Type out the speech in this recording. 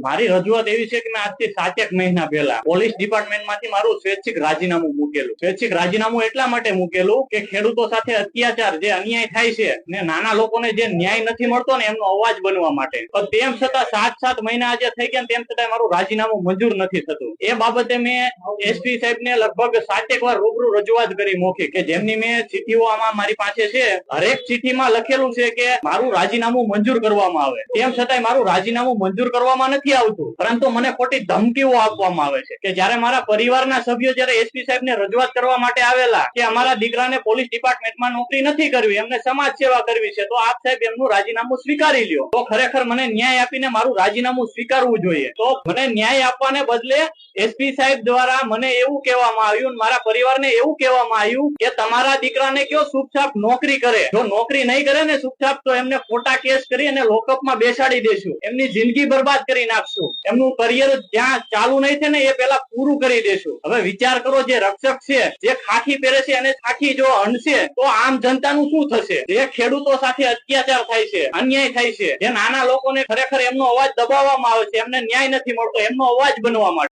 મારી રજૂઆત એવી છે કે મેં આજથી 7 મહિના પહેલા પોલીસ ડિપાર્ટમેન્ટમાંથી મારું સ્વૈચ્છિક રાજીનામું મૂકેલું. સ્વૈચ્છિક રાજીનામું એટલા માટે મૂકેલું કે ખેડૂતો સાથે અત્યાચાર જે અન્યાય થાય છે ને નાના લોકોને જે ન્યાય નથી મળતો ને એમનો અવાજ બનવા માટે. તેમ છતાં 7 મહિના આજે થઈ ગયા તેમ છતાં મારું રાજીનામું મંજૂર નથી થતું. એ બાબતે મેં એસપી સાહેબને લગભગ 7 વાર રૂબરૂ રજૂઆત કરી મૌખિક, કે જેમની મેં ચિઠ્ઠીઓ આમાં મારી પાસે છે. હરેક ચિઠ્ઠીમાં લખેલું છે કે મારું રાજીનામું મંજૂર કરવામાં આવે. તેમ છતાંય મારું રાજીનામું મંજૂર કરવામાં નથી આવતું, પરંતુ મને ખોટી ધમકીઓ આપવામાં આવે છે. કે જયારે મારા પરિવારના સભ્યો જયારે એસપી સાહેબને રજૂઆત કરવા માટે આવેલા કે અમારા દીકરાને પોલીસ ડિપાર્ટમેન્ટમાં નોકરી નથી કરવી, એમને સમાજ સેવા કરવી છે, તો આપ સાહેબ એમનું રાજીનામું સ્વીકારી લ્યો. તો ખરેખર મને ન્યાય આપીને મારું રાજીનામું સ્વીકારવું જોઈએ. તો મને ન્યાય આપવાને બદલે એસપી સાહેબ દ્વારા મને એવું કહેવામાં આવ્યું, મારા પરિવારને એવું કહેવામાં આવ્યું કે તમારા દીકરાને કયો ચૂપચાપ નોકરી કરે, જો નોકરી નહીં કરે ને ચૂપચાપ તો એમને ખોટા કેસ કરી અને લોકઅપમાં બેસાડી દેશું, એમની જિંદગી બરબાદ કરી નાખશું, એમનું કરિયર જ્યાં ચાલુ નહીં થાય ને એ પેલા પૂરું કરી દેશું. હવે વિચાર કરો, જે રક્ષક છે, જે ખાખી પહેરે છે અને ખાખી જો હણશે તો આમ જનતાનું શું થશે? જે ખેડૂતો સાથે અત્યાચાર થાય છે, અન્યાય થાય છે, જે નાના લોકોને ખરેખર એમનો અવાજ દબાવવામાં આવે છે, એમને ન્યાય નથી મળતો, એમનો અવાજ બનવા માટે